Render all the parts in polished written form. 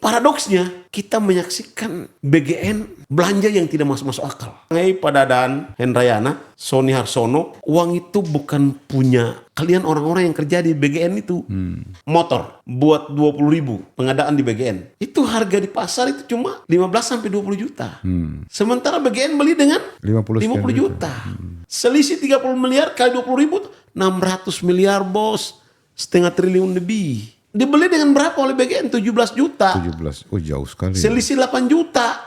paradoksnya kita menyaksikan BGN belanja yang tidak masuk akal. Pada dan Hendrayana, Sony Harsono, uang itu bukan punya kalian orang-orang yang kerja di BGN itu. Motor buat 20.000 pengadaan di BGN. Itu harga di pasar itu cuma 15 sampai 20 juta. Sementara BGN beli dengan 50 juta. Selisih 30 miliar kali 20.000, 600 miliar bos. Setengah triliun lebih. Dibeli dengan berapa oleh BGN? 17 juta. 17. Oh jauh sekali. Selisih 8 juta.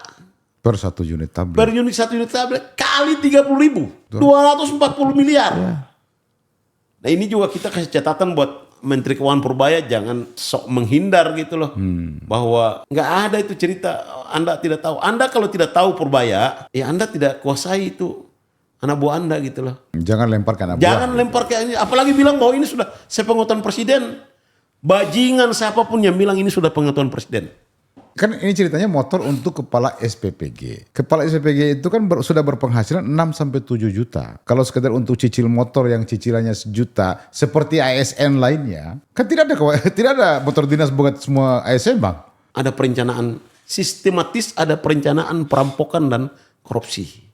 Per 1 unit tablet. Per unit 1 unit tablet kali 30.000. 240 miliar. Ya. Nah ini juga kita kasih catatan buat Menteri Keuangan Purbaya, jangan sok menghindar gitu loh. Bahwa nggak ada itu cerita Anda tidak tahu. Anda kalau tidak tahu Purbaya, ya Anda tidak kuasai itu anak buah Anda gitu loh. Jangan lempar ke anak buah. Jangan lempar ke ini. Apalagi bilang bahwa ini sudah sepengetahuan presiden. Bajingan siapapun yang bilang ini sudah pengetahuan presiden. Kan ini ceritanya motor untuk kepala SPPG. Kepala SPPG itu kan sudah berpenghasilan 6 sampai 7 juta. Kalau sekedar untuk cicil motor yang cicilannya sejuta seperti ASN lainnya, kan tidak ada motor dinas buat semua ASN, Bang. Ada perencanaan sistematis, ada perencanaan perampokan dan korupsi.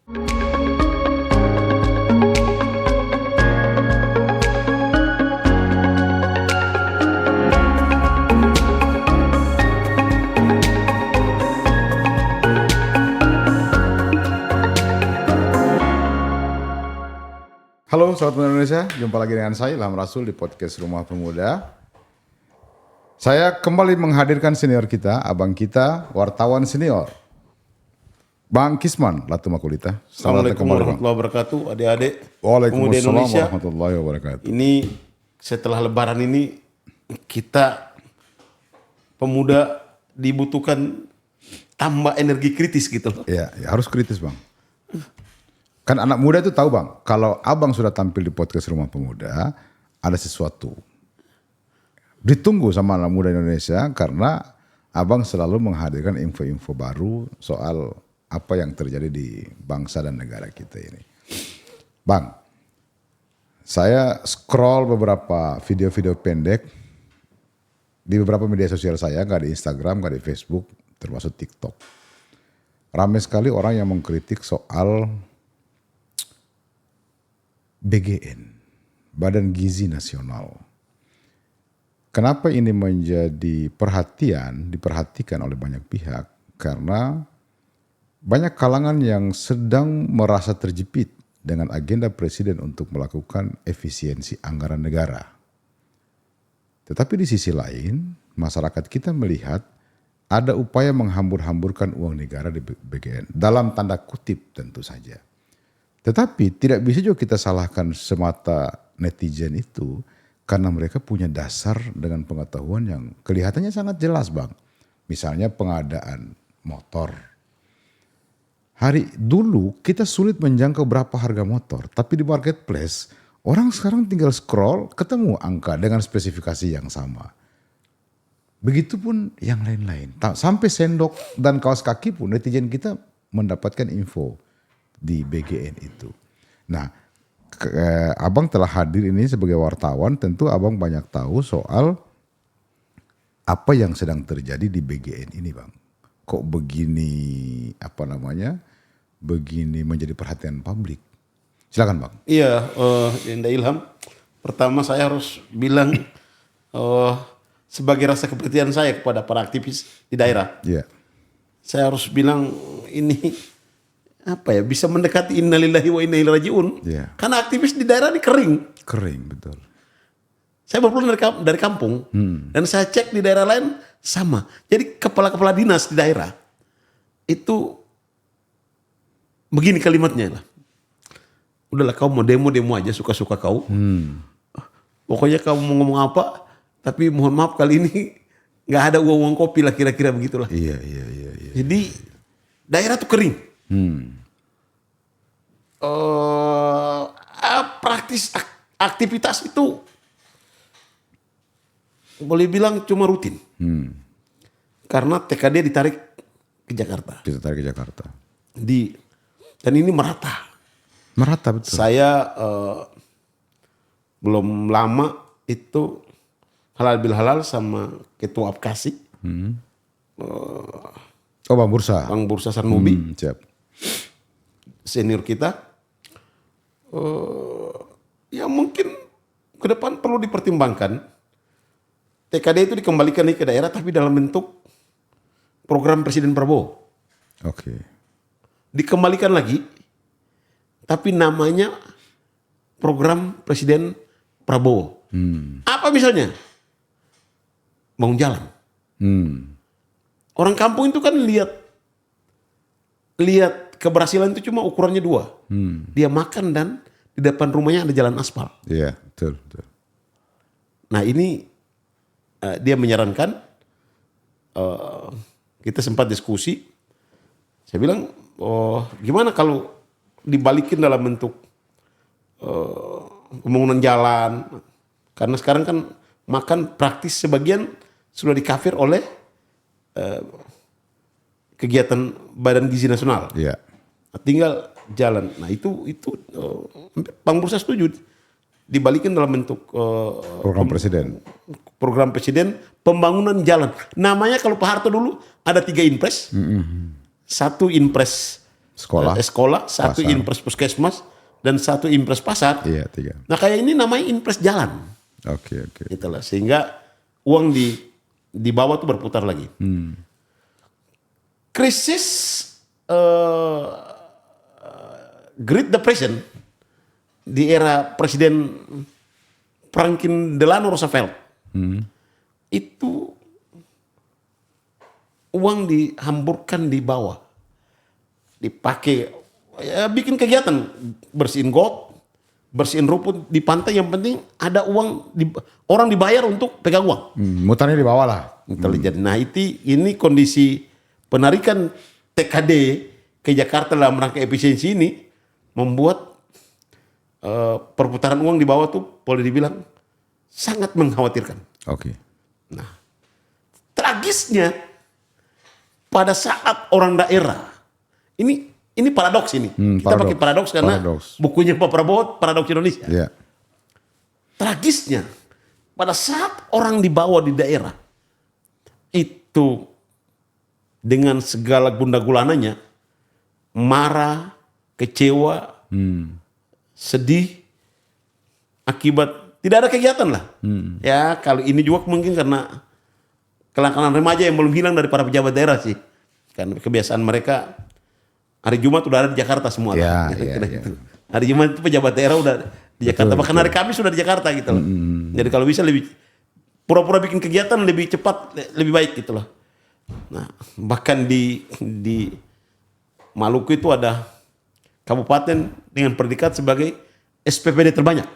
Halo Sobat Muda Indonesia, jumpa lagi dengan saya Ilham Rasul di podcast Rumah Pemuda. Saya kembali menghadirkan senior kita, abang kita, wartawan senior, Bang Kisman Latumakulita. Assalamualaikum warahmatullahi wabarakatuh, adik-adik pemuda Indonesia. Warahmatullahi wabarakatuh. Ini setelah Lebaran ini kita pemuda dibutuhkan tambah energi kritis gitu. Ya harus kritis, Bang. Kan anak muda itu tahu, Bang, kalau abang sudah tampil di podcast Rumah Pemuda, ada sesuatu. Ditunggu sama anak muda Indonesia karena abang selalu menghadirkan info-info baru soal apa yang terjadi di bangsa dan negara kita ini. Bang, saya scroll beberapa video-video pendek di beberapa media sosial saya, nggak di Instagram, nggak di Facebook, termasuk TikTok. Ramai sekali orang yang mengkritik soal BGN, Badan Gizi Nasional. Kenapa ini menjadi diperhatikan oleh banyak pihak? Karena banyak kalangan yang sedang merasa terjepit dengan agenda presiden untuk melakukan efisiensi anggaran negara. Tetapi di sisi lain, masyarakat kita melihat ada upaya menghambur-hamburkan uang negara di BGN. Dalam tanda kutip tentu saja. Tetapi tidak bisa juga kita salahkan semata netizen itu karena mereka punya dasar dengan pengetahuan yang kelihatannya sangat jelas, Bang. Misalnya pengadaan motor. Hari dulu kita sulit menjangkau berapa harga motor, tapi di marketplace orang sekarang tinggal scroll ketemu angka dengan spesifikasi yang sama. Begitupun yang lain-lain. Sampai sendok dan kaos kaki pun netizen kita mendapatkan info di BGN itu. Nah, abang telah hadir ini sebagai wartawan, tentu abang banyak tahu soal apa yang sedang terjadi di BGN ini, Bang. Kok begini, begini menjadi perhatian publik. Silakan, Bang. Iya, Indah Ilham. Pertama saya harus bilang sebagai rasa kepercayaan saya kepada para aktivis di daerah. Iya. Saya harus bilang ini bisa mendekati innalillahi wa inna ilaihi rajiun. Yeah. Karena aktivis di daerah ini kering. Kering, betul. Saya baru pulang dari kampung dan saya cek di daerah lain sama. Jadi kepala-kepala dinas di daerah itu begini kalimatnya lah. Udahlah kau mau demo aja suka-suka kau. Pokoknya kamu mau ngomong apa, tapi mohon maaf kali ini nggak ada uang kopi lah kira-kira begitulah. Iya. Jadi daerah tuh kering. Praktis aktivitas itu boleh bilang cuma rutin. Karena TKD ditarik ke Jakarta. Ditarik ke Jakarta. Dan ini merata. Merata, betul. Saya belum lama itu halal bil halal sama ketua Apkasi. Oh, Bang Bursa. Bang Bursa Sarnubi, Siap. senior kita. Ya mungkin ke depan perlu dipertimbangkan. TKD itu dikembalikan lagi ke daerah tapi dalam bentuk program Presiden Prabowo. Oke. Dikembalikan lagi tapi namanya program Presiden Prabowo. Apa misalnya? Bangun jalan. Orang kampung itu kan lihat keberhasilan itu cuma ukurannya dua. Dia makan dan di depan rumahnya ada jalan aspal. Iya, betul, betul. Nah ini dia menyarankan, kita sempat diskusi. Saya bilang, oh gimana kalau dibalikin dalam bentuk pembangunan jalan. Karena sekarang kan makan praktis sebagian sudah di-cover oleh kegiatan Badan Gizi Nasional. Iya. Tinggal jalan. Nah itu Bang Bursa setuju dibalikin dalam bentuk Program Presiden. program Presiden pembangunan jalan. Namanya kalau Pak Harto dulu ada 3 inpres, 1 inpres Sekolah. sekolah, 1 pasar. inpres puskesmas dan 1 inpres pasar. Iya, 3. Nah kayak ini namanya inpres jalan. Oke, oke. Itulah sehingga uang di bawah tuh berputar lagi. Krisis Great Depression di era Presiden Franklin Delano Roosevelt itu uang dihamburkan di bawah, dipakai ya, bikin kegiatan bersihin got, bersihin rumput di pantai. Yang penting ada uang, orang dibayar untuk pegang uang. Mutarnya di bawah lah. Intelijen. Nah ini kondisi penarikan TKD ke Jakarta dalam rangka efisiensi ini membuat perputaran uang di bawah tuh boleh dibilang sangat mengkhawatirkan. Oke. Nah, tragisnya pada saat orang daerah ini paradoks ini. Kita pakai paradoks karena bukunya Pak Prabowo Paradoks Indonesia. Iya. Tragisnya pada saat orang di bawah di daerah itu dengan segala gunda gulananya marah, kecewa, sedih akibat tidak ada kegiatan lah. Ya kalau ini juga mungkin karena kelangkaan remaja yang belum hilang dari para pejabat daerah sih. Karena kebiasaan mereka hari Jumat udah ada di Jakarta semua. Ya, lah. ya, ya. Hari Jumat itu pejabat daerah udah di Jakarta. Bahkan hari Kamis sudah di Jakarta gitu loh. Jadi kalau bisa lebih pura-pura bikin kegiatan lebih cepat, lebih baik gitu loh. Nah, bahkan di Maluku itu ada kabupaten dengan predikat sebagai SPPD terbanyak.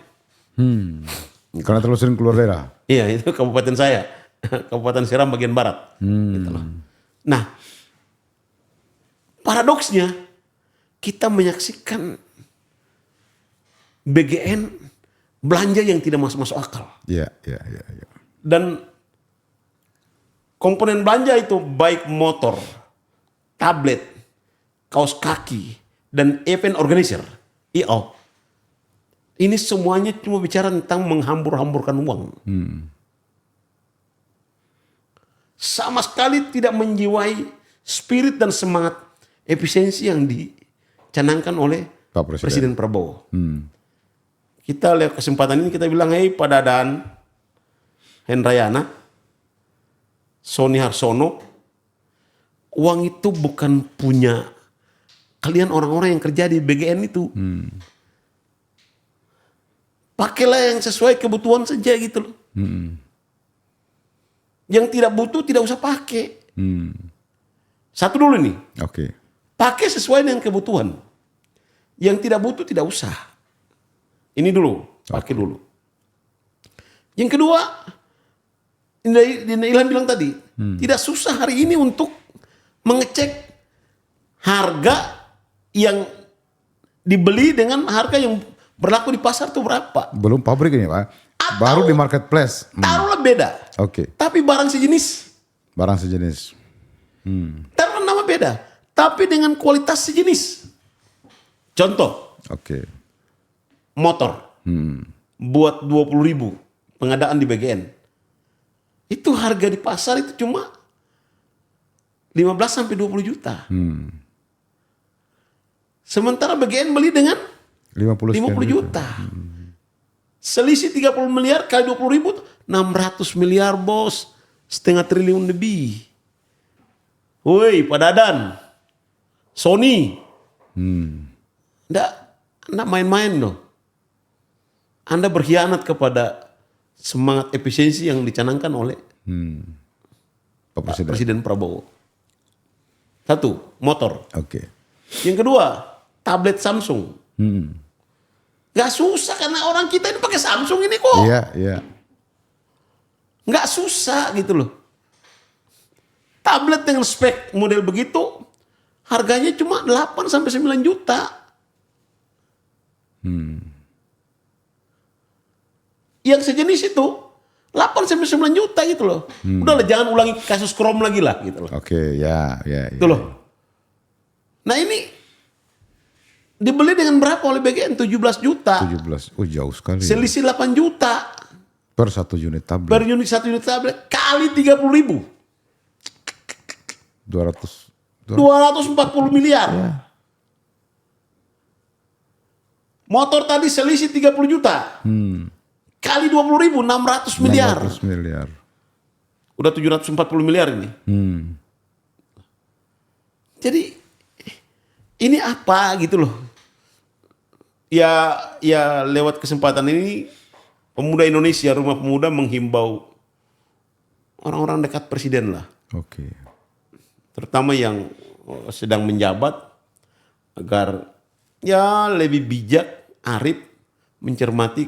Karena terlalu sering keluar daerah. Iya, itu kabupaten saya. Kabupaten Seram bagian barat. Gitu loh. Nah, paradoksnya kita menyaksikan BGN belanja yang tidak masuk akal. Iya, iya, iya. Dan komponen belanja itu baik motor, tablet, kaos kaki, dan event organizer. IO. Ini semuanya cuma bicara tentang menghambur-hamburkan uang. Sama sekali tidak menjiwai spirit dan semangat efisiensi yang dicanangkan oleh Pak Presiden Prabowo. Kita lihat kesempatan ini kita bilang, hei Pak Dadan, Hendrayana, Sony Harsono, uang itu bukan punya kalian orang-orang yang kerja di BGN itu. Pakailah yang sesuai kebutuhan saja gitu loh. Yang tidak butuh tidak usah pakai. Satu dulu nih. Oke. Pakai sesuai dengan kebutuhan. Yang tidak butuh tidak usah. Ini dulu, pakai dulu. Yang kedua, Ilham bilang tadi, tidak susah hari ini untuk mengecek harga yang dibeli dengan harga yang berlaku di pasar itu berapa. Belum pabrik ini Pak. Baru di marketplace. Taruhlah beda. Oke. Tapi barang sejenis. Barang sejenis. Taruhlah nama beda. Tapi dengan kualitas sejenis. Contoh. Oke. Motor. Buat 20.000 pengadaan di BGN. Itu harga di pasar itu cuma 15 sampai 20 juta. Sementara BGN beli dengan 50 50 juta. Selisih 30 miliar kali 20 ribu, 600 miliar bos. Setengah triliun lebih. Woi, Pak Dadan. Sony. Nggak main-main loh. Anda berkhianat kepada semangat efisiensi yang dicanangkan oleh Pak Presiden. Presiden Prabowo. Satu, motor. Oke. Yang kedua, tablet Samsung. Gak susah karena orang kita ini pakai Samsung ini kok. Iya, iya. Gak susah gitu loh. Tablet dengan spek model begitu, harganya cuma 8 sampai 9 juta. Yang sejenis itu 8 sampai 9 juta gitu loh. Udahlah jangan ulangi kasus Chrome lagi lah gitu loh. Oke, ya. Itu loh. Nah ini dibeli dengan berapa oleh BGN? 17 juta. 17. Oh, jauh sekali. Selisih 8 juta. Per satu unit tablet. Per unit, satu unit tablet kali 30 ribu. 240 miliar. Ya. Motor tadi selisih 30 juta. Kali 20 ribu, 600 miliar. 600 miliar. Udah 740 miliar ini. Jadi ini apa gitu loh. Ya lewat kesempatan ini Pemuda Indonesia, Rumah Pemuda menghimbau orang-orang dekat presiden lah. Oke. Terutama yang sedang menjabat agar ya lebih bijak, arif, mencermati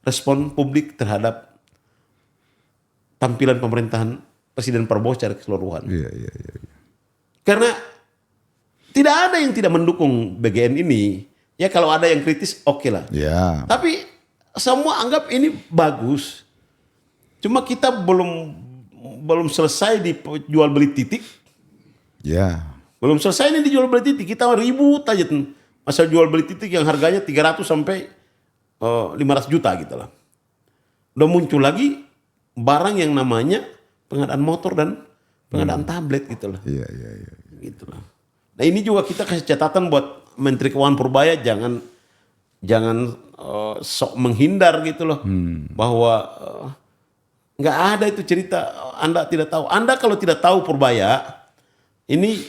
respon publik terhadap tampilan pemerintahan Presiden Prabowo secara keseluruhan. Iya. Karena tidak ada yang tidak mendukung BGN ini. Ya kalau ada yang kritis oke lah. Ya. Tapi semua anggap ini bagus. Cuma kita belum selesai di jual beli titik. Ya. Belum selesai ini dijual beli titik. Kita ribut aja masalah jual beli titik yang harganya 300 sampai 500 juta gitu lah. Udah muncul lagi barang yang namanya pengadaan motor dan pengadaan tablet gitu lah. Iya. Gitu lah. Nah ini juga kita kasih catatan buat Menteri Keuangan Purbaya jangan sok menghindar gitu loh. Bahwa nggak ada itu cerita Anda tidak tahu. Anda kalau tidak tahu Purbaya ini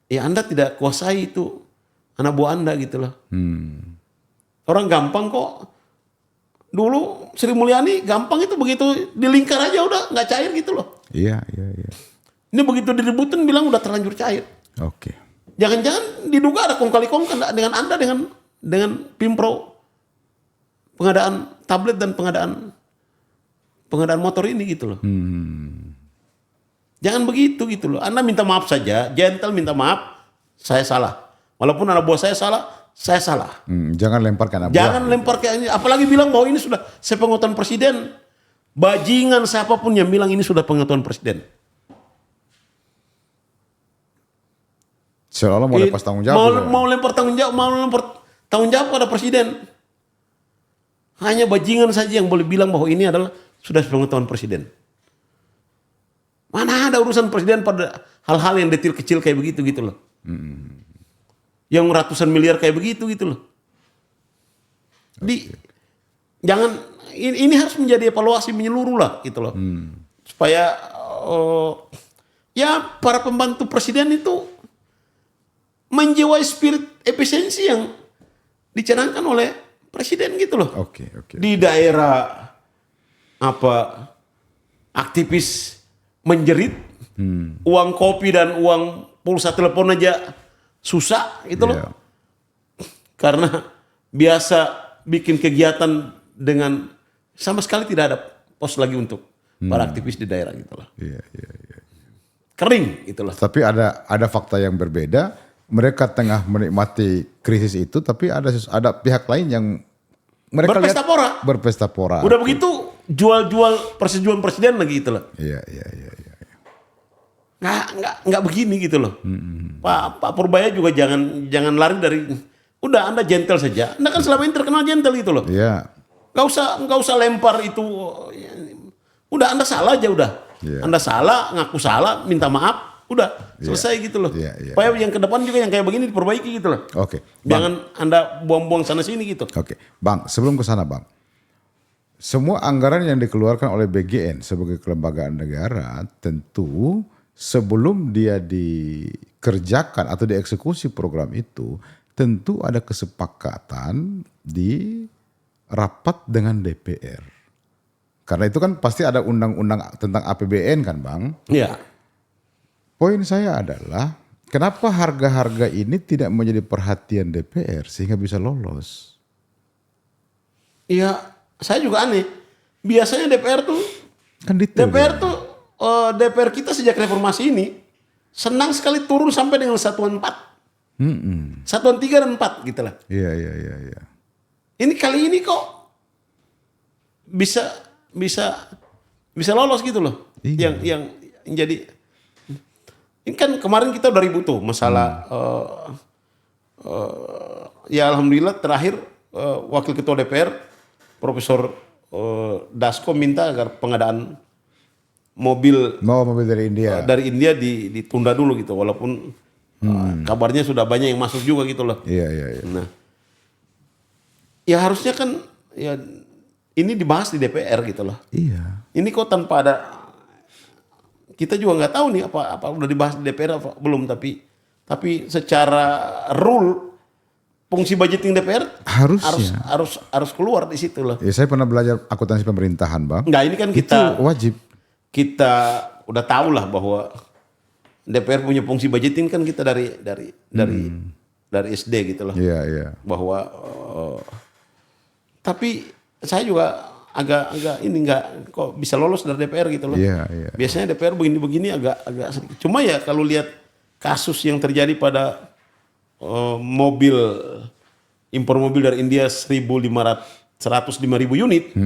ya Anda tidak kuasai itu anak buah Anda gitu loh. Orang gampang kok. Dulu Sri Mulyani gampang itu begitu dilingkar aja udah nggak cair gitu loh. Iya. Ini begitu diributin bilang udah terlanjur cair. Oke. Jangan-jangan diduga ada kong kali kong dengan Anda dengan Pimpro pengadaan tablet dan pengadaan motor ini gitu loh. Jangan begitu gitu loh. Anda minta maaf saja, gentle minta maaf, saya salah. Walaupun anak buah saya salah. Jangan lemparkan abu. Jangan lempar kayak ini. Apalagi bilang bahwa ini sudah sepengetahuan presiden. Bajingan siapapun yang bilang ini sudah pengetahuan presiden. Seolah mau lepas tanggung jawab. Mau lempar tanggung jawab pada presiden. Hanya bajingan saja yang boleh bilang bahwa ini adalah sudah sepengetahuan presiden. Mana ada urusan presiden pada hal-hal yang detil kecil kayak begitu gitu loh. Yang ratusan miliar kayak begitu gitu loh. Jangan ini harus menjadi evaluasi menyeluruh lah gitu loh. Supaya ya para pembantu presiden itu menjiwai spirit efisiensi yang dicanangkan oleh presiden gitu loh. Oke. Di daerah aktivis menjerit, uang kopi dan uang pulsa telepon aja susah gitu loh. Karena biasa bikin kegiatan dengan sama sekali tidak ada pos lagi untuk para aktivis di daerah gitu loh. Iya. Kering gitu loh. Tapi ada fakta yang berbeda. Mereka tengah menikmati krisis itu, tapi ada pihak lain yang mereka berpesta pora. Udah begitu jual persetujuan presiden lagi gitu loh. Iya. Nggak begini gitu loh. Pak Purbaya juga jangan lari dari. Udah Anda gentle saja. Anda kan selama ini terkenal gentle gitu loh. Iya. Nggak usah lempar itu. Udah Anda salah aja udah. Iya. Anda salah, ngaku salah, minta maaf, udah selesai gitu loh. Iya, iya, Supaya yang ke depan juga yang kayak begini diperbaiki gitu loh. Oke, Bang. Jangan Anda buang-buang sana sini gitu. Oke, Bang, sebelum ke sana, Bang. Semua anggaran yang dikeluarkan oleh BGN sebagai kelembagaan negara tentu sebelum dia dikerjakan atau dieksekusi program itu tentu ada kesepakatan di rapat dengan DPR. Karena itu kan pasti ada undang-undang tentang APBN kan, Bang? Iya. Poin saya adalah kenapa harga-harga ini tidak menjadi perhatian DPR sehingga bisa lolos? Iya, saya juga aneh. Biasanya DPR tuh Kan detail. DPR kita sejak reformasi ini senang sekali turun sampai dengan satuan 4. Satuan 3 dan 4 gitu lah. Iya. Ini kali ini kok bisa lolos gitu loh. Iya. Yang jadi ini kan kemarin kita udah ribut tuh masalah ya alhamdulillah terakhir Wakil Ketua DPR Profesor Dasko minta agar pengadaan mobil Dari India. dari India ditunda dulu gitu walaupun kabarnya sudah banyak yang masuk juga gitu loh. Iya. Nah, ya harusnya kan ya ini dibahas di DPR gitu loh. Iya. Ini kok tanpa ada, kita juga nggak tahu nih apa udah dibahas di DPR apa belum, tapi secara rule fungsi budgeting DPR Harusnya. harus keluar di situ loh. Ya, saya pernah belajar akuntansi pemerintahan, Bang. Nggak, ini kan Itu wajib. kita udah tahu lah bahwa DPR punya fungsi budgeting kan kita dari SD gitu loh. Iya. Bahwa tapi saya juga agak ini nggak kok bisa lolos dari DPR gitu loh. Iya. Biasanya DPR begini agak sedikit. Cuma ya kalau lihat kasus yang terjadi pada impor mobil dari India 105.000 unit,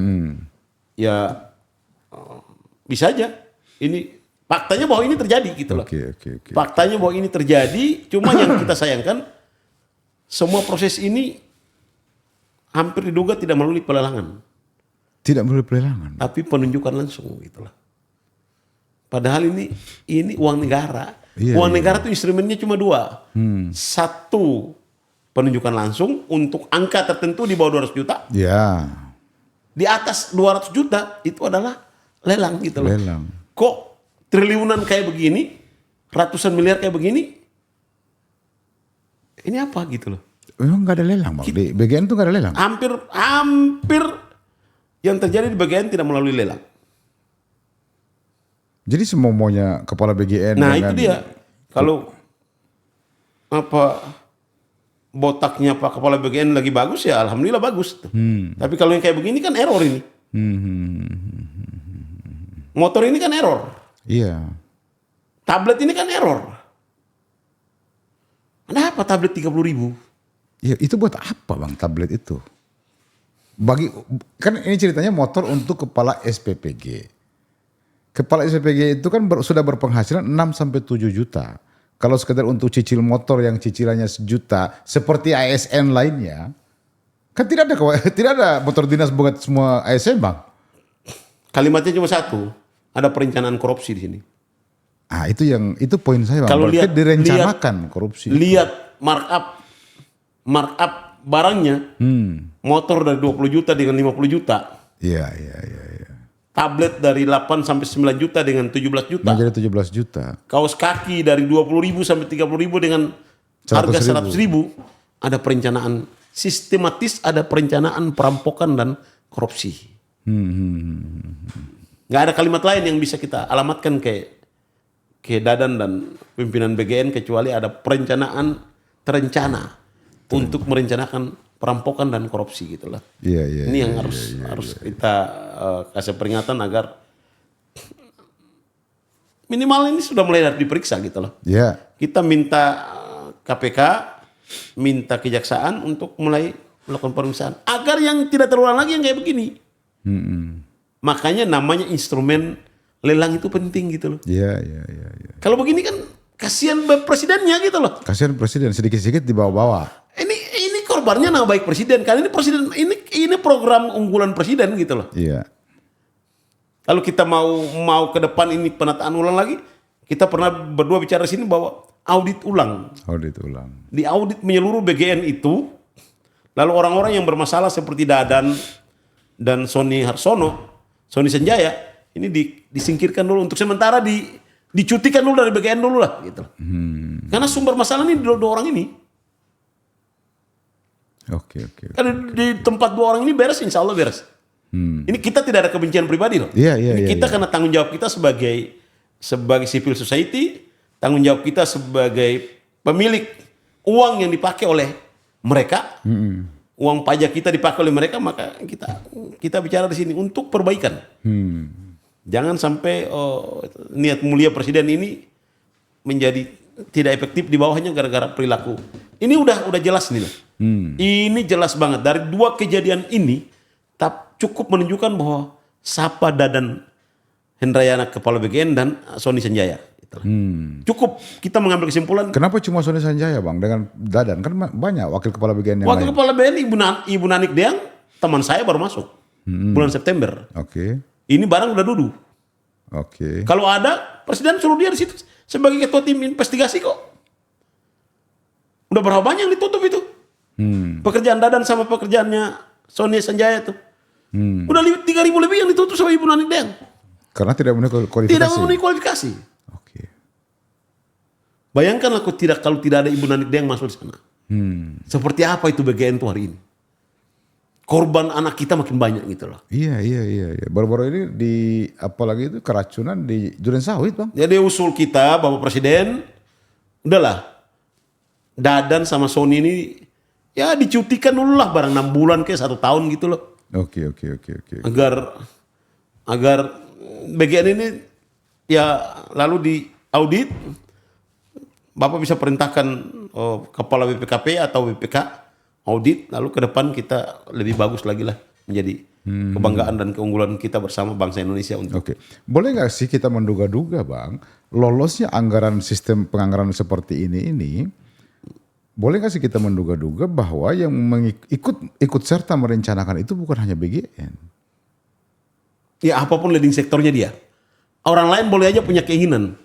ya bisa aja. Ini faktanya bahwa ini terjadi gitu loh. Oke. Faktanya bahwa ini terjadi, cuma yang kita sayangkan semua proses ini hampir diduga tidak melalui pelelangan, Tidak melalui pelelangan. tapi penunjukan langsung gitu loh. Padahal ini uang negara. Iya, Uang negara itu instrumennya cuma 2. Satu, penunjukan langsung untuk angka tertentu di bawah 200 juta. Ya. Di atas 200 juta itu adalah lelang gitu loh. Lelang. Kok triliunan kayak begini, ratusan miliar kayak begini, ini apa gitu loh. Memang nggak ada lelang, Bang. Di BGN tuh nggak ada lelang. Hampir yang terjadi di bagian tidak melalui lelang. Jadi semuanya kepala BGN. Nah itu dia. Kalau botaknya Pak Kepala BGN lagi bagus ya alhamdulillah bagus. Tapi kalau yang kayak begini kan error ini. Motor ini kan error. Iya. Tablet ini kan error. Kenapa tablet 30.000? Ya, itu buat apa, Bang, tablet itu? Kan ini ceritanya motor untuk kepala SPPG. Kepala SPPG itu kan sudah berpenghasilan 6-7 juta. Kalau sekedar untuk cicil motor yang cicilannya 1 juta seperti ASN lainnya, kan tidak ada motor dinas buat semua ASN, Bang. Kalimatnya cuma satu, ada perencanaan korupsi di sini. Ah, itu poin saya, Bang. Kalau Berarti direncanakan korupsi. Lihat markup barangnya, motor dari 20 juta dengan 50 juta. Iya. Tablet dari 8 sampai 9 juta dengan 17 juta. Menjadi 17 juta. Kaos kaki dari 20.000 sampai 30.000 dengan harga 100.000. Ada perencanaan sistematis, ada perencanaan perampokan dan korupsi. Nggak ada kalimat lain yang bisa kita alamatkan ke Dadan dan pimpinan BGN kecuali ada perencanaan terencana untuk merencanakan perampokan dan korupsi gitulah. Iya. Ini yang harus kita kasih peringatan agar minimal ini sudah mulai diperiksa gitu loh. Iya. Kita minta KPK, minta kejaksaan untuk mulai melakukan pemeriksaan agar yang tidak terulang lagi yang kayak begini. Makanya namanya instrumen lelang itu penting gitu loh. Iya. Kalau begini kan kasihan presidennya gitu loh. Kasihan presiden sedikit-sedikit dibawa-bawa. Ini korbannya nama baik presiden. Karena ini program unggulan presiden gitu loh. Iya. Kalau kita mau ke depan ini penataan ulang lagi, kita pernah berdua bicara sini bahwa audit ulang. Audit ulang. Di audit menyeluruh BGN itu, lalu orang-orang yang bermasalah seperti Dadan dan Sony Harsono, Sony Sanjaya, ini disingkirkan dulu untuk sementara, dicutikan dulu dari BGN dulu lah gitu. Karena sumber masalah ini dua orang ini. Oke. Kalau di tempat dua orang ini beres, insya Allah beres. Ini kita tidak ada kebencian pribadi loh. Iya. Ini kita karena tanggung jawab kita sebagai civil society, tanggung jawab kita sebagai pemilik uang yang dipakai oleh mereka, uang pajak kita dipakai oleh mereka, maka kita bicara di sini untuk perbaikan. Jangan sampai niat mulia presiden ini menjadi tidak efektif di bawahnya gara-gara perilaku. Ini udah jelas nih loh. Ini jelas banget dari dua kejadian ini cukup menunjukkan bahwa Sapa Dadan Hendrayana kepala BGN dan Sony Sanjaya. Cukup kita mengambil kesimpulan. Kenapa cuma Sony Sanjaya Bang dengan Dadan? Kan banyak wakil kepala BGN yang Wakil lain. kepala BGN Ibu Nanik Deang, teman saya baru masuk bulan September. Oke. Ini barang udah duduk. Oke. Kalau ada presiden suruh dia di situ sebagai ketua tim investigasi kok. Udah berapa banyak yang ditutup itu? Pekerjaan Dadan sama pekerjaannya Sony Sanjaya tuh. Udah 3.000 lebih yang ditutup sama Ibu Nanik Deang. Karena tidak memenuhi kualifikasi. Tidak memenuhi kualifikasi. Oke. Bayangkanlah kalau tidak ada Ibu Nanik Deang masuk di sana. Seperti apa itu BGN tuh hari ini? Korban anak kita makin banyak gitu loh. Iya. Baru-baru ini apalagi itu keracunan di Durensawit Bang. Jadi usul kita Bapak Presiden, udahlah Dadan sama Sony ini ya dicutikan dulu lah barang 6 bulan ke 1 tahun gitu loh. Oke. Agar BGN ini ya lalu diaudit, Bapak bisa perintahkan kepala BPKP atau BPK audit, lalu ke depan kita lebih bagus lagi lah menjadi kebanggaan dan keunggulan kita bersama bangsa Indonesia untuk. Oke. Boleh nggak sih kita menduga-duga Bang, lolosnya anggaran sistem penganggaran seperti ini boleh nggak sih kita menduga-duga bahwa yang ikut serta merencanakan itu bukan hanya BGN? Ya apapun leading sektornya dia. Orang lain boleh aja punya keinginan.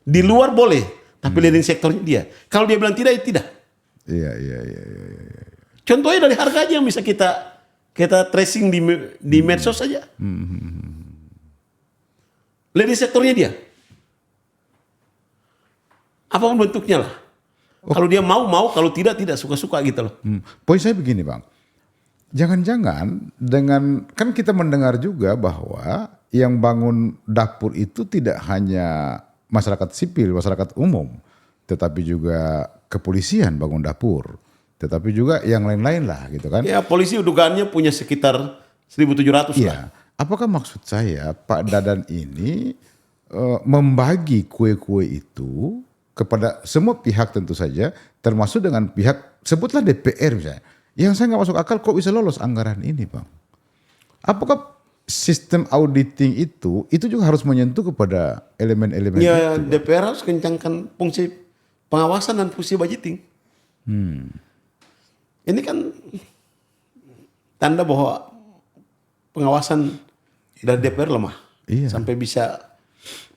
Di luar boleh, tapi leading sektornya dia. Kalau dia bilang tidak, ya tidak. Iya. Contohnya dari harga aja yang bisa kita tracing di medsos saja. Leading sektornya dia. Apapun bentuknya lah. Kalau dia mau, kalau tidak suka-suka gitu loh. Poin saya begini Bang, jangan-jangan kan kita mendengar juga bahwa yang bangun dapur itu tidak hanya masyarakat sipil, masyarakat umum, tetapi juga kepolisian bangun dapur, tetapi juga yang lain-lain lah gitu kan. Ya polisi dugaannya punya sekitar 1.700 Iya. lah. Apakah maksud saya Pak Dadan ini membagi kue-kue itu kepada semua pihak tentu saja, termasuk dengan pihak, sebutlah DPR misalnya. Yang saya nggak masuk akal kok bisa lolos anggaran ini Bang. Apakah sistem auditing itu juga harus menyentuh kepada elemen-elemen Ya itu? DPR harus kencangkan fungsi pengawasan dan fungsi budgeting. Ini kan tanda bahwa pengawasan dari DPR lemah. Iya. Sampai bisa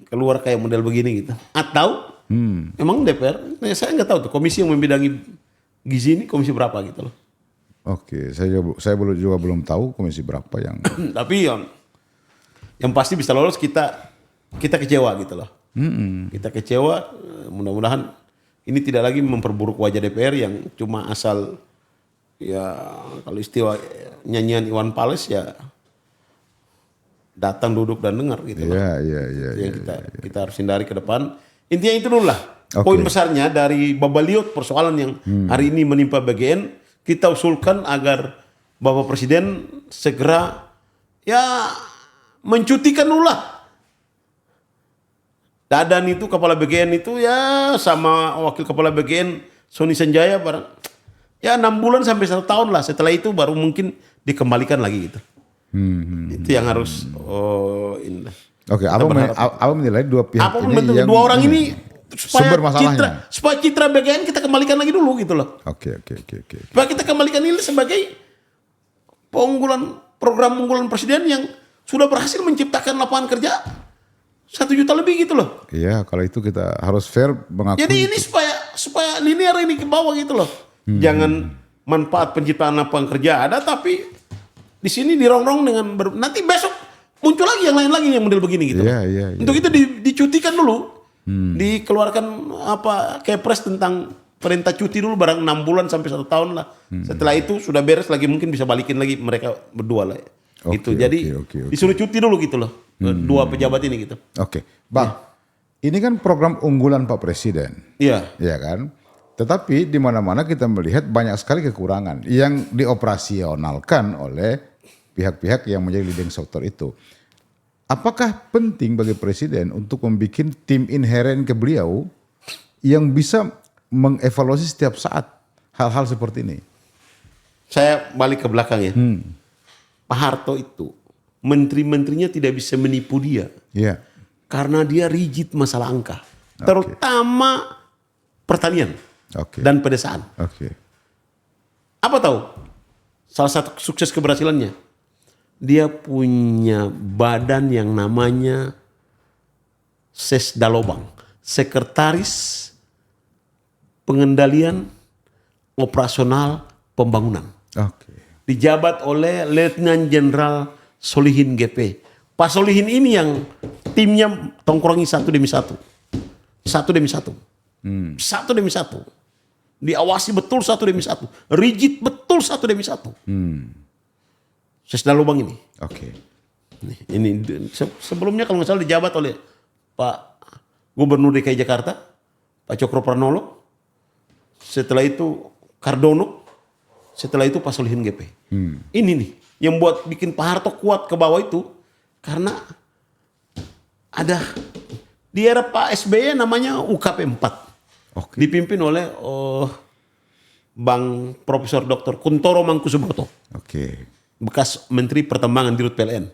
keluar kayak model begini gitu. Atau emang DPR, saya nggak tahu tuh komisi yang membidangi gizi ini komisi berapa gitu loh. Oke, saya belum tahu komisi berapa yang. Tapi yang pasti bisa lolos kita kecewa gitu loh. Kita kecewa, mudah-mudahan ini tidak lagi memperburuk wajah DPR yang cuma asal ya kalau istilah nyanyian Iwan Fals ya datang duduk dan dengar gitu loh. Iya. Kita harus hindari ke depan. Intinya itu dulu lah. Poin besarnya dari babaliot persoalan yang hari ini menimpa BGN, kita usulkan agar Bapak Presiden segera ya mencutikan dulu lah. Dadan itu kepala BGN itu ya sama wakil kepala BGN Sony Sanjaya barang ya 6 bulan sampai 1 tahun lah. Setelah itu baru mungkin dikembalikan lagi gitu. Itu yang harus ini. Oke, apa menilai dua pihak Apapun ini bentuk yang dua orang ini sumber masalahnya. supaya citra BGN kita kembalikan lagi dulu gitu loh. Oke. Supaya kita kembalikan ini sebagai program unggulan presiden yang sudah berhasil menciptakan lapangan kerja 1 juta lebih gitu loh. Iya, kalau itu kita harus fair mengakui. Jadi ini supaya linear ini ke bawah gitu loh. Jangan manfaat penciptaan lapangan kerja ada, tapi di sini dirongrong dengan nanti besok muncul lagi yang lain lagi yang model begini gitu. Iya. Untuk itu dicutikan dulu, dikeluarkan kepres tentang perintah cuti dulu barang 6 bulan sampai 1 tahun lah. Setelah itu sudah beres lagi mungkin bisa balikin lagi mereka berdua lah. Gitu. Jadi disuruh cuti dulu gitu loh. Dua pejabat ini gitu. Oke, Bang. Ini kan program unggulan Pak Presiden. Iya. Ya kan? Tetapi di mana-mana kita melihat banyak sekali kekurangan yang dioperasionalkan oleh pihak-pihak yang menjadi leading sektor itu. Apakah penting bagi Presiden untuk membuat tim inheren ke beliau yang bisa mengevaluasi setiap saat hal-hal seperti ini? Saya balik ke belakang ya. Pak Harto itu, menteri-menterinya tidak bisa menipu dia. Iya. Karena dia rigid masalah angka. Terutama pertanian dan pedesaan. Oke. Apa tahu? Salah satu sukses keberhasilannya. Dia punya badan yang namanya Sesdalobang. Sekretaris Pengendalian Operasional Pembangunan. Oke. Dijabat oleh Letnan Jenderal Solihin GP. Pak Solihin ini yang timnya tongkrongi satu demi satu. Satu demi satu. Satu demi satu. Diawasi betul satu demi satu. Rigid betul satu demi satu. Sesdalobang ini. Oke. Ini sebelumnya kalau nggak salah dijabat oleh Pak Gubernur DKI Jakarta, Pak Cokro Pranolo. Setelah itu Cardono. Setelah itu Pak Solihin GP. Ini nih yang buat bikin Pak Harto kuat ke bawah itu karena ada di era Pak SBY namanya UKP 4. Oke. Dipimpin oleh Bang Profesor Dr. Kuntoro Mangkusubroto. Oke. Bekas Menteri Pertambangan di Rut PLN.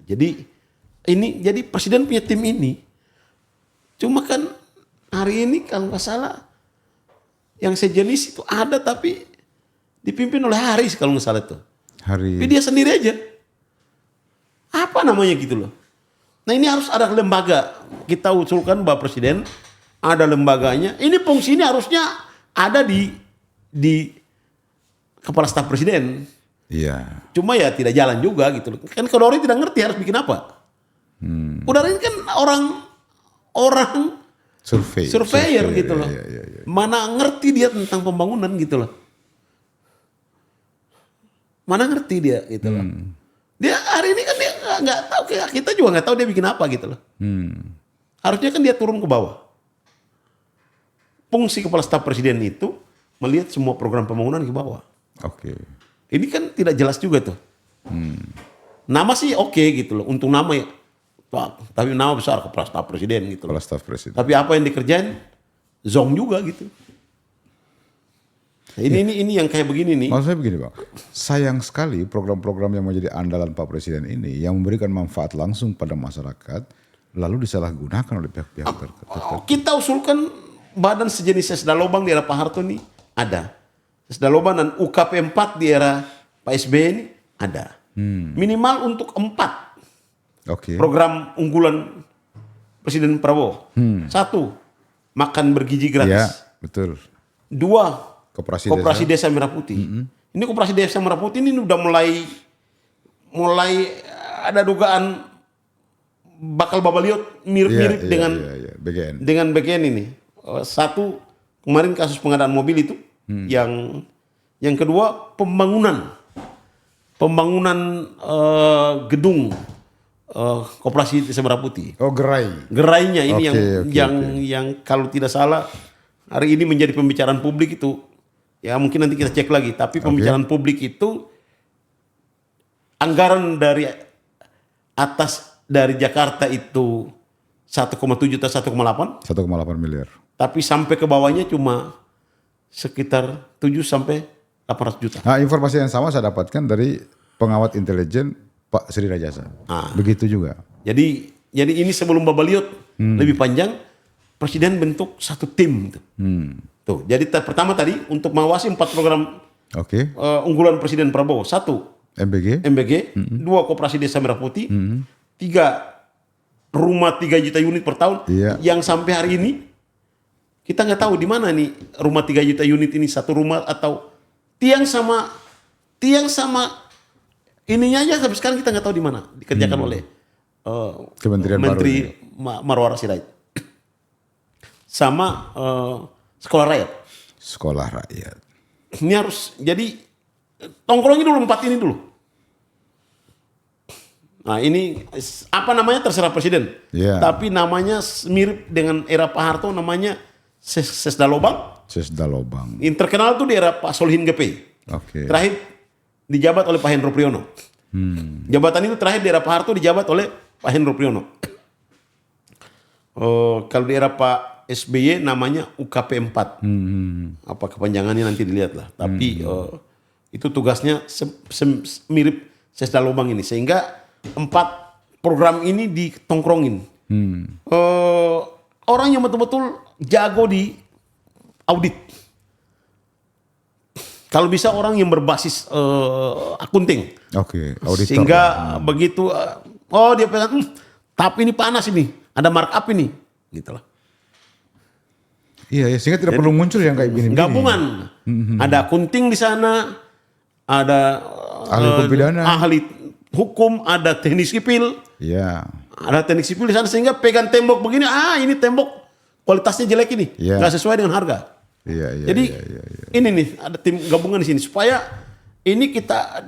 Jadi Presiden punya tim ini. Cuma kan hari ini kalau nggak salah yang sejenis itu ada tapi dipimpin oleh Haris kalau nggak salah itu. Tapi dia sendiri aja. Apa namanya gitu loh. Nah ini harus ada lembaga. Kita usulkan Bapak Presiden ada lembaganya. Ini fungsi ini harusnya ada di Kepala Staf Presiden. Iya. Cuma ya tidak jalan juga gitu loh. Kan Kodori tidak ngerti harus bikin apa. Kodori ini kan orang surveyor gitu loh. Iya. Mana ngerti dia tentang pembangunan gitu loh. Mana ngerti dia gitu loh. Dia hari ini kan dia nggak tahu, kita juga nggak tahu dia bikin apa gitu loh. Harusnya kan dia turun ke bawah. Fungsi Kepala Staf Presiden itu melihat semua program pembangunan ke bawah. Oke. Ini kan tidak jelas juga tuh. Nama sih oke gitu loh. Untuk nama ya. Tapi nama besar Kepala Staf Presiden gitu loh. Kepala Staf Presiden. Tapi apa yang dikerjain zong juga gitu. Nah, ini yang kayak begini nih. Maksud saya begini Bang, sayang sekali program-program yang menjadi andalan Pak Presiden ini yang memberikan manfaat langsung pada masyarakat lalu disalahgunakan oleh pihak-pihak tertentu. Kita usulkan badan sejenis Sesdalobang di era Pak Harto ini ada. Sesdalobang dan UKP 4 di era Pak SBY ini ada. Minimal untuk 4 program unggulan Presiden Prabowo. 1, makan bergizi gratis. Ya, betul. 2, Koperasi Desa Merah Putih. Ini Koperasi Desa Merah Putih ini udah mulai ada dugaan bakal babaliot mirip-mirip dengan BGN. Dengan BGN ini. 1, kemarin kasus pengadaan mobil itu. Yang kedua pembangunan gedung Koperasi Desa Merah Putih. Oh, Gerainya ini yang kalau tidak salah hari ini menjadi pembicaraan publik itu. Ya mungkin nanti kita cek lagi. Tapi pembicaraan publik itu anggaran dari atas dari Jakarta itu 1,7 atau 1,8. 1,8 miliar. Tapi sampai ke bawahnya cuma sekitar 7 sampai 800 juta. Nah, informasi yang sama saya dapatkan dari pengawat intelijen Pak Sri Rajasa. Begitu juga. Jadi ini sebelum babaliot lebih panjang, Presiden bentuk satu tim. Tuh, jadi pertama tadi untuk mengawasi 4 program unggulan Presiden Prabowo. 1, MBG. 2 koperasi desa Merah Putih, 3 rumah 3 juta unit per tahun, Iya. yang sampai hari ini kita nggak tahu di mana nih rumah 3 juta unit ini, satu rumah atau tiang sama ininya aja sampai sekarang kita nggak tahu di mana dikerjakan oleh Kementerian Menteri Marwar Sirait sama sekolah rakyat. Sekolah rakyat. Ini harus jadi tongkrongin dulu 4 ini dulu. Nah ini apa namanya terserah presiden. Iya. Tapi namanya mirip dengan era Pak Harto, namanya Sesda Lobang. Sesda Lobang. Yang terkenal tuh di era Pak Solihin Gepei. Oke. Terakhir dijabat oleh Pak Hendro Priyono. Jabatan itu terakhir di era Pak Harto dijabat oleh Pak Hendro Priyono. Kalau di era Pak SBY namanya UKP 4. Apa kepanjangannya nanti dilihat lah. Tapi itu tugasnya mirip Sesda Lobang ini. Sehingga 4 program ini ditongkrongin. Orang yang betul-betul jago di audit. Kalau bisa orang yang berbasis akunting. Oke, auditor. Sehingga begitu, dia pegang, tapi ini panas ini, ada markup ini. Gitu lah. Iya, sehingga tidak perlu muncul yang kayak gini. Gabungan. Ada akunting di sana, ada Ahli hukum pidana. ahli hukum, ada teknik sipil. Iya. Ada teknik sipil di sana sehingga pegang tembok begini, ini tembok kualitasnya jelek ini, Iya. nggak sesuai dengan harga. Iya. Jadi ini nih ada tim gabungan di sini supaya ini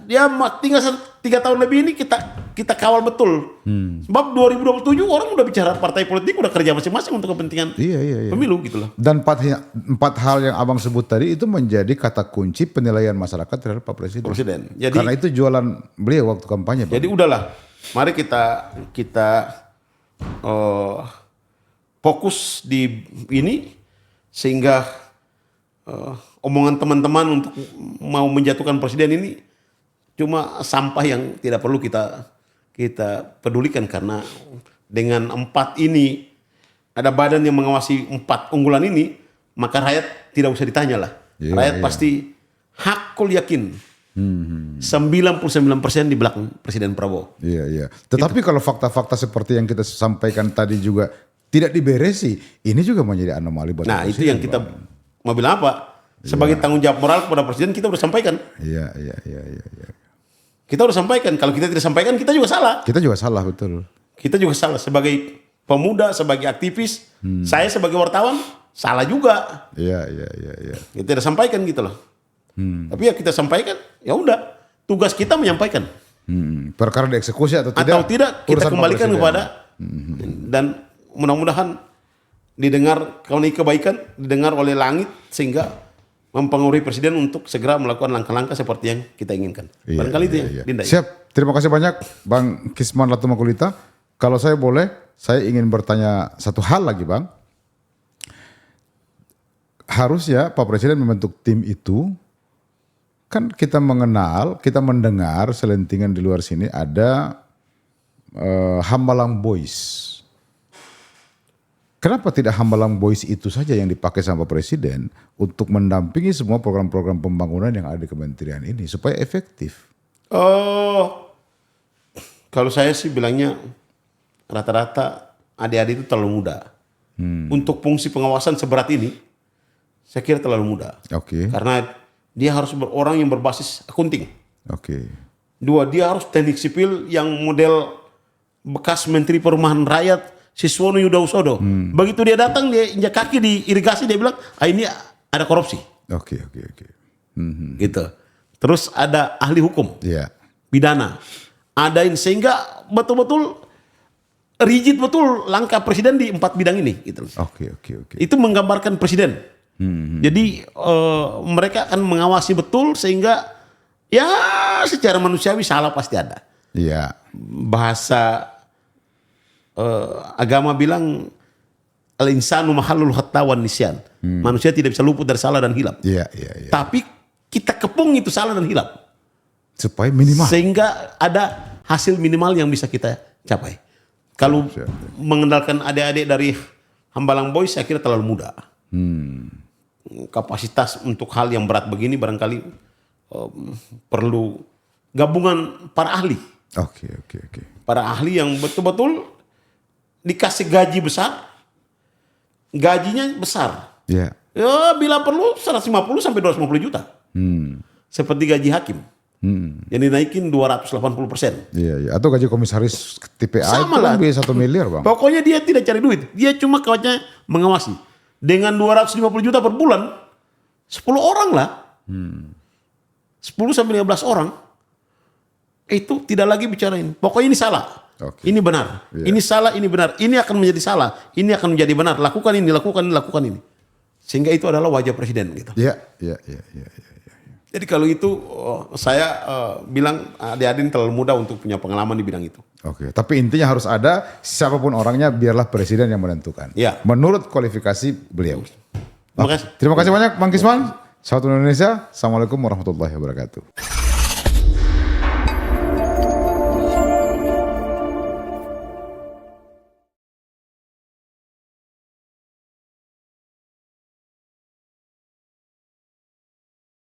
dia tinggal 3 tahun lebih ini kita kawal betul. Sebab 2027 orang udah bicara partai politik, udah kerja masing-masing untuk kepentingan Iya. pemilu gitu loh. Dan 4 hal yang abang sebut tadi itu menjadi kata kunci penilaian masyarakat terhadap Pak Presiden. Jadi Karena itu jualan beliau waktu kampanye. Pak. Jadi udahlah, mari kita fokus di ini sehingga omongan teman-teman untuk mau menjatuhkan presiden ini cuma sampah yang tidak perlu kita pedulikan, karena dengan 4 ini ada badan yang mengawasi 4 unggulan ini, maka rakyat tidak usah ditanya lah. Iya, Rakyat iya. pasti hakul yakin 99% di belakang Presiden Prabowo. Iya. Tetapi kalau fakta-fakta seperti yang kita sampaikan tadi juga tidak diberesi, ini juga menjadi anomali buat Nah, Presiden, itu yang kita Bang. mau bilang apa? Sebagai tanggung jawab moral kepada presiden kita udah sampaikan. Iya. Kita udah sampaikan. Kalau kita tidak sampaikan kita juga salah. Kita juga salah, betul. Kita juga salah sebagai pemuda, sebagai aktivis. Saya sebagai wartawan salah juga. Iya. Kita tidak sampaikan gitu loh. Tapi ya kita sampaikan, ya udah. Tugas kita menyampaikan. Perkara dieksekusi atau tidak? Atau tidak kita urusan Pak kembalikan Presiden. kepada dan mudah-mudahan didengar kalau ini kebaikan didengar oleh langit sehingga mempengaruhi presiden untuk segera melakukan langkah-langkah seperti yang kita inginkan. Barangkali itu ya, Dinda. Siap. Terima kasih banyak Bang Kisman Latumakulita. Kalau saya boleh, saya ingin bertanya satu hal lagi, Bang. Harusnya Pak Presiden membentuk tim itu, kan kita mengenal, kita mendengar selentingan di luar sini ada Hambalang Boys. Kenapa tidak Hambalang Boys itu saja yang dipakai sama Presiden untuk mendampingi semua program-program pembangunan yang ada di kementerian ini supaya efektif? Kalau saya sih bilangnya rata-rata adik-adik itu terlalu muda. Untuk fungsi pengawasan seberat ini, saya kira terlalu muda. Oke. Karena dia harus orang yang berbasis akunting. Oke. 2, dia harus teknik sipil yang model bekas Menteri Perumahan Rakyat, Siswono Yudhausodo. Begitu dia datang, dia injak kaki di irigasi, dia bilang, ini ada korupsi. Oke. Gitu. Terus ada ahli hukum, Iya. pidana. Adain sehingga betul-betul rigid betul langkah presiden di 4 bidang ini. Gitu. Oke. Itu menggambarkan presiden. Jadi mereka akan mengawasi betul sehingga ya secara manusiawi salah pasti ada. Iya. Bahasa agama bilang al-insanu mahallul khata wan nisyan. Manusia tidak bisa luput dari salah dan hilap. Iya. Tapi kita kepung itu salah dan hilap. Supaya minimal. Sehingga ada hasil minimal yang bisa kita capai. Kalau mengendalikan adik-adik dari Hambalang Boys saya kira terlalu muda. Kapasitas untuk hal yang berat begini barangkali perlu gabungan para ahli. Oke. Para ahli yang betul-betul dikasih gaji besar, gajinya besar. Ya. Ya, bila perlu 150 sampai 250 juta. Seperti gaji hakim. Yang dinaikin 280%. Iya. Atau gaji komisaris TPA Sama itu lah. kan bisa 1 miliar, Bang. Pokoknya dia tidak cari duit. Dia cuma kawannya mengawasi. Dengan 250 juta per bulan, 10 orang lah. 10 sampai 15 orang. Itu tidak lagi bicarain. Pokoknya ini salah. Oke. Ini benar. Ini salah, ini benar. Ini akan menjadi salah. Ini akan menjadi benar. Lakukan ini, lakukan ini, lakukan ini. Sehingga itu adalah wajah presiden gitu. Iya. Jadi kalau itu saya bilang adik-adik terlalu muda untuk punya pengalaman di bidang itu. Oke, tapi intinya harus ada siapapun orangnya biarlah presiden yang menentukan. Ya. Menurut kualifikasi beliau. Terima kasih. Terima kasih banyak Bang Kisman. Sahabat Indonesia, Assalamualaikum warahmatullahi wabarakatuh.